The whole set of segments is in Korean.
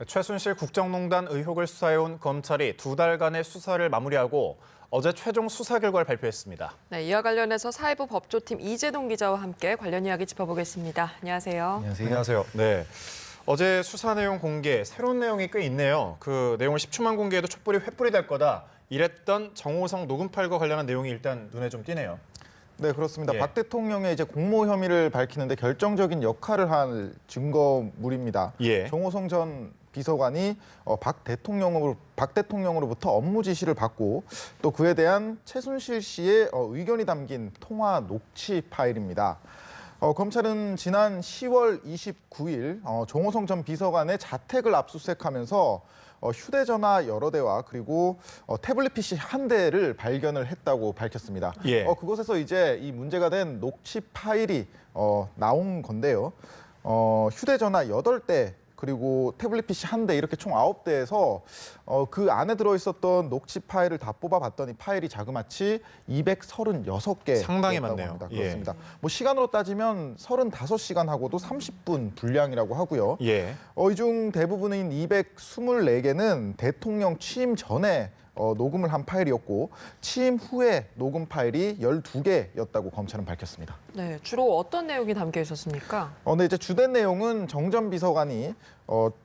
최순실 국정농단 의혹을 수사해온 검찰이 2달간의 수사를 마무리하고 어제 최종 수사 결과를 발표했습니다. 네, 이와 관련해서 사회부 법조팀 이재동 기자와 함께 관련 이야기 짚어보겠습니다. 안녕하세요. 안녕하세요. 네. 어제 수사 내용 공개, 새로운 내용이 꽤 있네요. 그 내용을 10초만 공개해도 촛불이 횃불이 될 거다. 이랬던 정호성 녹음 파일과 관련한 내용이 일단 눈에 좀 띄네요. 네, 그렇습니다. 예. 박 대통령의 이제 공모 혐의를 밝히는데 결정적인 역할을 한 증거물입니다. 예. 정호성 전 비서관이 박 대통령으로부터 업무 지시를 받고 또 그에 대한 최순실 씨의 의견이 담긴 통화 녹취 파일입니다. 검찰은 지난 10월 29일 정호성 전 비서관의 자택을 압수수색하면서 휴대전화 여러 대와 그리고 태블릿 PC 한 대를 발견을 했다고 밝혔습니다. 예. 그곳에서 이제 이 문제가 된 녹취 파일이 나온 건데요. 휴대전화 8대 그리고 태블릿 PC 한 대 이렇게 총 9대에서 그 안에 들어있었던 녹취 파일을 다 뽑아봤더니 파일이 자그마치 236개 상당히 많네요. 합니다. 예. 그렇습니다. 뭐 시간으로 따지면 35시간하고도 30분 분량이라고 하고요. 예. 이 중 대부분인 224개는 대통령 취임 전에 녹음을 한 파일이었고 취임 후에 녹음 파일이 12개였다고 검찰은 밝혔습니다. 네, 주로 어떤 내용이 담겨 있었습니까? 네, 이제 주된 내용은 정 전 비서관이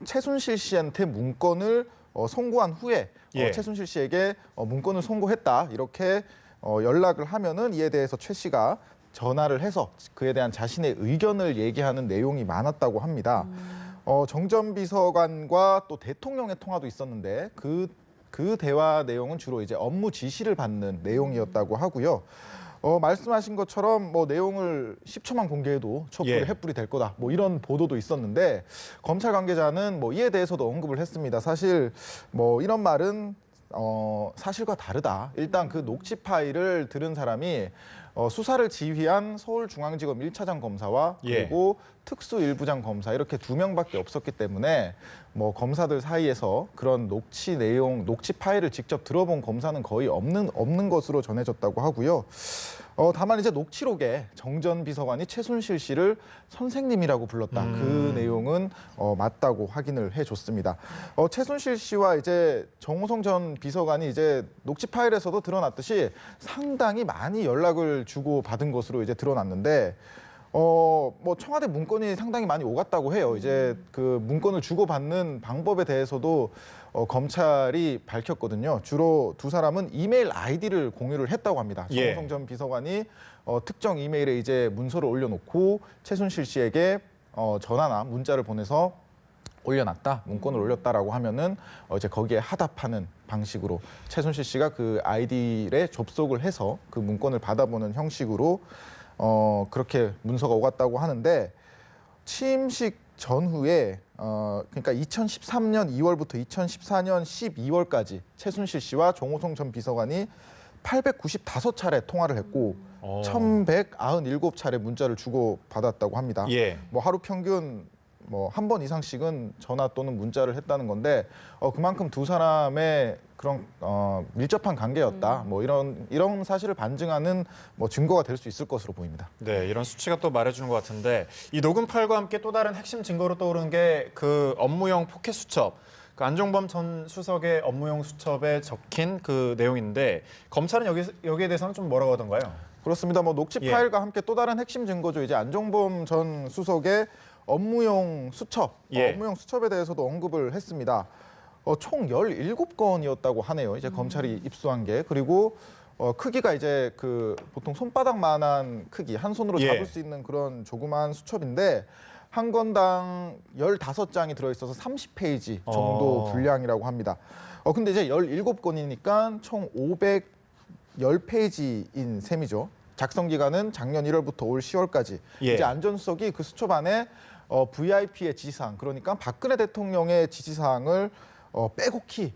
최순실 씨한테 문건을 송고한 후에 예. 최순실 씨에게 문건을 송고했다 이렇게 연락을 하면은 이에 대해서 최 씨가 전화를 해서 그에 대한 자신의 의견을 얘기하는 내용이 많았다고 합니다. 정 전 비서관과 또 대통령의 통화도 있었는데 그 대화 내용은 주로 이제 업무 지시를 받는 내용이었다고 하고요. 말씀하신 것처럼 뭐 내용을 10초만 공개해도 촛불이 예. 횃불이 될 거다. 뭐 이런 보도도 있었는데 검찰 관계자는 뭐 이에 대해서도 언급을 했습니다. 사실 뭐 이런 말은 사실과 다르다. 일단 그 녹취 파일을 들은 사람이 수사를 지휘한 서울중앙지검 1차장 검사와 그리고 특수 1부장 검사 이렇게 2명밖에 없었기 때문에 뭐 검사들 사이에서 그런 녹취 내용, 녹취 파일을 직접 들어본 검사는 거의 없는 것으로 전해졌다고 하고요. 다만 이제 녹취록에 정 전 비서관이 최순실 씨를 선생님이라고 불렀다. 그 내용은 맞다고 확인을 해줬습니다. 최순실 씨와 이제 정호성 전 비서관이 이제 녹취 파일에서도 드러났듯이 상당히 많이 연락을 주고 받은 것으로 이제 드러났는데. 뭐 청와대 문건이 상당히 많이 오갔다고 해요. 이제 그 문건을 주고받는 방법에 대해서도 검찰이 밝혔거든요. 주로 두 사람은 이메일 아이디를 공유를 했다고 합니다. 예. 정호성 전 비서관이 특정 이메일에 이제 문서를 올려놓고 최순실 씨에게 전화나 문자를 보내서 올려놨다, 문건을 올렸다라고 하면은 이제 거기에 하답하는 방식으로 최순실 씨가 그 아이디에 접속을 해서 그 문건을 받아보는 형식으로 그렇게 문서가 오갔다고 하는데 취임식 전후에 그러니까 2013년 2월부터 2014년 12월까지 최순실 씨와 정호성 전 비서관이 895차례 통화를 했고 1197차례 문자를 주고 받았다고 합니다. 예. 뭐 하루 평균 뭐 한 번 이상씩은 전화 또는 문자를 했다는 건데 그만큼 두 사람의 그런 밀접한 관계였다. 뭐 이런 사실을 반증하는 뭐 증거가 될 수 있을 것으로 보입니다. 네, 이런 수치가 또 말해주는 것 같은데 이 녹음 파일과 함께 또 다른 핵심 증거로 떠오르는 게 그 업무용 포켓 수첩. 그 안종범 전 수석의 업무용 수첩에 적힌 그 내용인데 검찰은 여기에 대해서는 좀 뭐라고 하던가요? 그렇습니다. 뭐 녹취 예. 파일과 함께 또 다른 핵심 증거죠. 이제 안종범 전 수석의 업무용 수첩, 예. 업무용 수첩에 대해서도 언급을 했습니다. 총 17건이었다고 하네요. 이제 검찰이 입수한 게. 그리고 크기가 이제 그 보통 손바닥만한 크기, 한 손으로 예. 잡을 수 있는 그런 조그만 수첩인데 한 건당 15장이 들어있어서 30페이지 정도 분량이라고 합니다. 근데 이제 17건이니까 총 510페이지인 셈이죠. 작성 기간은 작년 1월부터 올 10월까지. 예. 이제 안 전 수석이 그 수첩 안에 VIP의 지시사항, 그러니까 박근혜 대통령의 지시사항을 빼곡히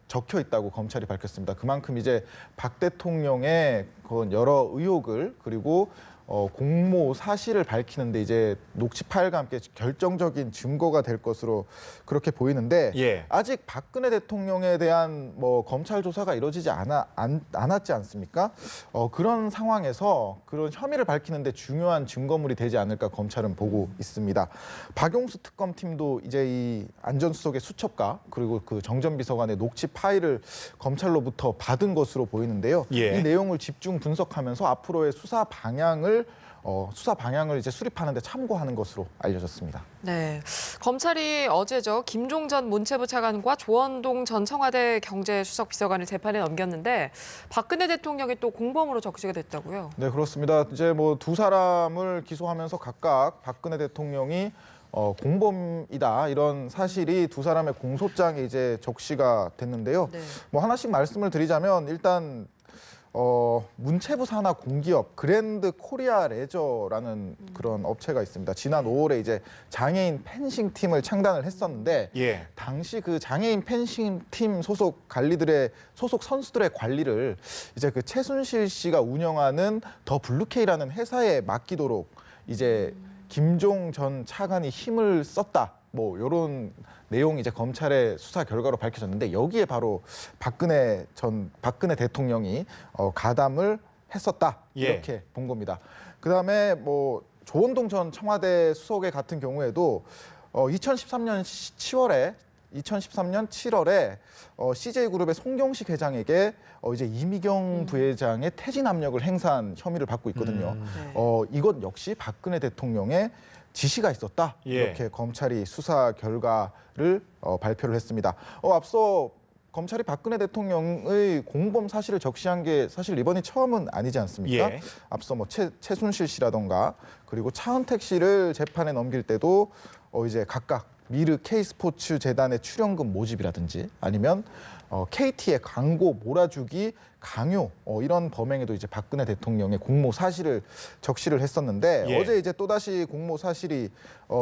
적혀 있다고 검찰이 밝혔습니다. 그만큼 이제 박 대통령의 그런 여러 의혹을 그리고 공모 사실을 밝히는데 이제 녹취 파일과 함께 결정적인 증거가 될 것으로 그렇게 보이는데 예. 아직 박근혜 대통령에 대한 뭐 검찰 조사가 이루어지지 않았지 않습니까? 그런 상황에서 그런 혐의를 밝히는데 중요한 증거물이 되지 않을까 검찰은 보고 있습니다. 박용수 특검팀도 이제 이 안전수석의 수첩과 그리고 그 정전비서관의 녹취 파일을 검찰로부터 받은 것으로 보이는데요. 예. 이 내용을 집중 분석하면서 앞으로의 수사 방향을 이제 수립하는 데 참고하는 것으로 알려졌습니다. 네, 검찰이 어제죠. 김종 전 문체부 차관과 조원동 전 청와대 경제수석 비서관을 재판에 넘겼는데 박근혜 대통령이 또 공범으로 적시가 됐다고요. 네, 그렇습니다. 이제 뭐 두 사람을 기소하면서 각각 박근혜 대통령이 공범이다 이런 사실이 두 사람의 공소장에 이제 적시가 됐는데요. 네. 뭐 하나씩 말씀을 드리자면 일단 문체부 산하 공기업 그랜드 코리아 레저라는 그런 업체가 있습니다. 지난 5월에 이제 장애인 펜싱 팀을 창단을 했었는데 예. 당시 그 장애인 펜싱 팀 소속 선수들의 관리를 이제 그 최순실 씨가 운영하는 더 블루케이라는 회사에 맡기도록 이제 김종 전 차관이 힘을 썼다. 뭐 이런 내용이 이제 검찰의 수사 결과로 밝혀졌는데 여기에 바로 박근혜 대통령이 가담을 했었다 이렇게 본 겁니다. 그다음에 뭐 조원동 전 청와대 수석의 같은 경우에도 2013년 7월에 CJ그룹의 송경식 회장에게 이제 이미경 부회장의 퇴진 압력을 행사한 혐의를 받고 있거든요. 네. 이것 역시 박근혜 대통령의 지시가 있었다. 예. 이렇게 검찰이 수사 결과를 발표를 했습니다. 앞서 검찰이 박근혜 대통령의 공범 사실을 적시한 게 사실 이번이 처음은 아니지 않습니까? 예. 앞서 뭐 최순실 씨라던가 그리고 차은택 씨를 재판에 넘길 때도 이제 각각 미르 K스포츠 재단의 출연금 모집이라든지 아니면 KT의 광고 몰아주기 강요 이런 범행에도 이제 박근혜 대통령의 공모 사실을 적시를 했었는데 예. 어제 이제 또다시 공모 사실이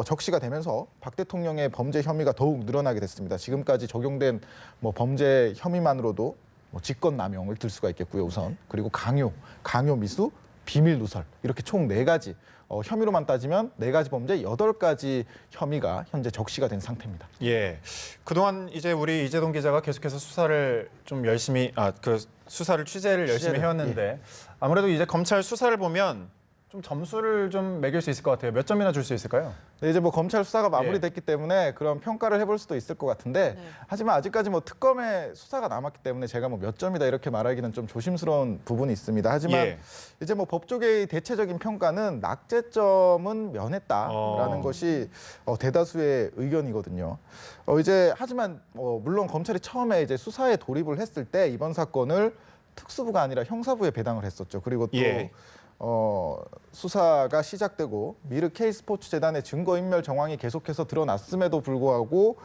적시가 되면서 박 대통령의 범죄 혐의가 더욱 늘어나게 됐습니다. 지금까지 적용된 뭐 범죄 혐의만으로도 뭐 직권남용을 들 수가 있겠고요, 우선. 그리고 강요 미수, 비밀 누설 이렇게 총 4가지 혐의로만 따지면 4가지 범죄 8가지 혐의가 현재 적시가 된 상태입니다. 예. 그동안 이제 우리 이재동 기자가 계속해서 수사를 좀 열심히 취재를 열심히 해왔는데 아무래도 이제 검찰 수사를 보면 좀 점수를 좀 매길 수 있을 것 같아요. 몇 점이나 줄 수 있을까요? 네, 이제 뭐 검찰 수사가 마무리됐기 때문에 그런 평가를 해볼 수도 있을 것 같은데 네. 하지만 아직까지 뭐 특검의 수사가 남았기 때문에 제가 뭐 몇 점이다 이렇게 말하기는 좀 조심스러운 부분이 있습니다. 하지만 예. 이제 뭐 법조계의 대체적인 평가는 낙제점은 면했다라는 것이 대다수의 의견이거든요. 이제 하지만 물론 검찰이 처음에 이제 수사에 돌입을 했을 때 이번 사건을 특수부가 아니라 형사부에 배당을 했었죠. 그리고 또 예. 수사가 시작되고 미르 K스포츠 재단의 증거인멸 정황이 계속해서 드러났음에도 불구하고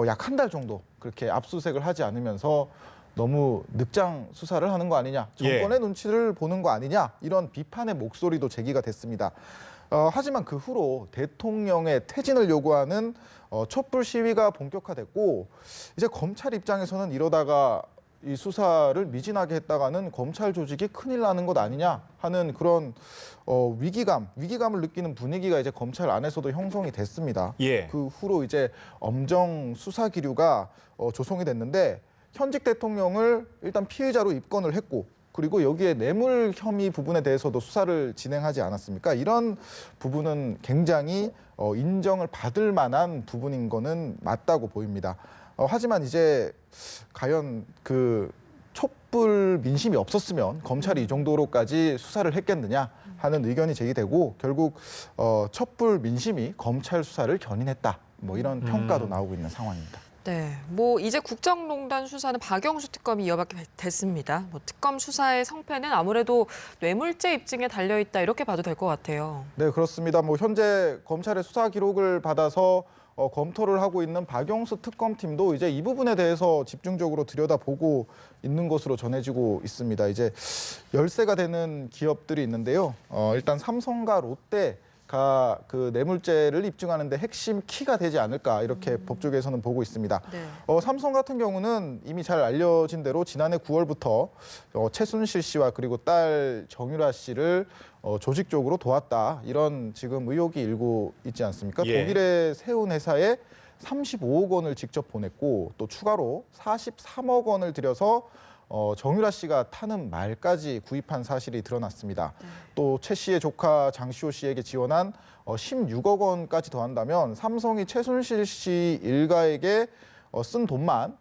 약 한 달 정도 그렇게 압수수색을 하지 않으면서 너무 늑장 수사를 하는 거 아니냐, 정권의 눈치를 보는 거 아니냐 이런 비판의 목소리도 제기가 됐습니다. 하지만 그 후로 대통령의 퇴진을 요구하는 촛불 시위가 본격화됐고 이제 검찰 입장에서는 이러다가 이 수사를 미진하게 했다가는 검찰 조직이 큰일 나는 것 아니냐 하는 그런 위기감을 느끼는 분위기가 이제 검찰 안에서도 형성이 됐습니다. 예. 그 후로 이제 엄정 수사 기류가 조성이 됐는데 현직 대통령을 일단 피의자로 입건을 했고 그리고 여기에 뇌물 혐의 부분에 대해서도 수사를 진행하지 않았습니까? 이런 부분은 굉장히 인정을 받을 만한 부분인 거는 맞다고 보입니다. 하지만 이제 과연 그 촛불 민심이 없었으면 검찰이 이 정도로까지 수사를 했겠느냐 하는 의견이 제기되고 결국 촛불 민심이 검찰 수사를 견인했다. 뭐 이런 평가도 나오고 있는 상황입니다. 네, 뭐 이제 국정농단 수사는 박영수 특검이 이어받게 됐습니다. 뭐 특검 수사의 성패는 아무래도 뇌물죄 입증에 달려 있다 이렇게 봐도 될 것 같아요. 네, 그렇습니다. 뭐 현재 검찰의 수사 기록을 받아서 검토를 하고 있는 박영수 특검팀도 이제 이 부분에 대해서 집중적으로 들여다보고 있는 것으로 전해지고 있습니다. 이제 열세가 되는 기업들이 있는데요. 일단 삼성과 롯데 그 뇌물죄를 입증하는 데 핵심 키가 되지 않을까 이렇게 법조계에서는 보고 있습니다. 네. 삼성 같은 경우는 이미 잘 알려진 대로 지난해 9월부터 최순실 씨와 그리고 딸 정유라 씨를 조직적으로 도왔다 이런 지금 의혹이 일고 있지 않습니까? 예. 독일의 세운 회사에 35억 원을 직접 보냈고 또 추가로 43억 원을 들여서 정유라 씨가 타는 말까지 구입한 사실이 드러났습니다. 또 최 씨의 조카 장시호 씨에게 지원한 16억 원까지 더한다면 삼성이 최순실 씨 일가에게 쓴 돈만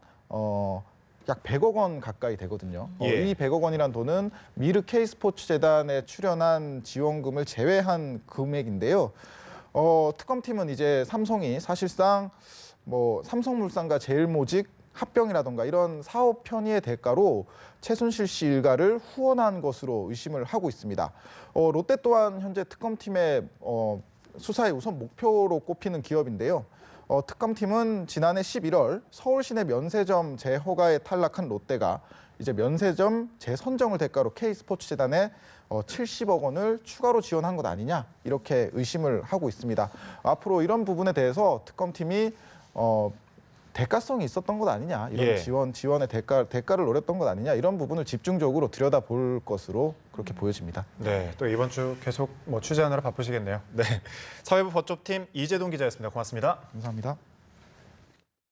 약 100억 원 가까이 되거든요. 예. 이 100억 원이란 돈은 미르 K스포츠 재단에 출연한 지원금을 제외한 금액인데요. 특검팀은 이제 삼성이 사실상 뭐 삼성물산과 제일모직 합병이라던가 이런 사업 편의의 대가로 최순실 씨 일가를 후원한 것으로 의심을 하고 있습니다. 롯데 또한 현재 특검팀의 수사의 우선 목표로 꼽히는 기업인데요. 특검팀은 지난해 11월 서울 시내 면세점 재허가에 탈락한 롯데가 이제 면세점 재선정을 대가로 K스포츠재단에 70억 원을 추가로 지원한 것 아니냐 이렇게 의심을 하고 있습니다. 앞으로 이런 부분에 대해서 특검팀이 대가성이 있었던 것 아니냐 이런 예. 지원의 대가를 노렸던 것 아니냐 이런 부분을 집중적으로 들여다볼 것으로 그렇게 보여집니다. 네, 또 이번 주 계속 취재하느라 바쁘시겠네요. 네, 사회부 법조팀 이재동 기자였습니다. 고맙습니다. 감사합니다.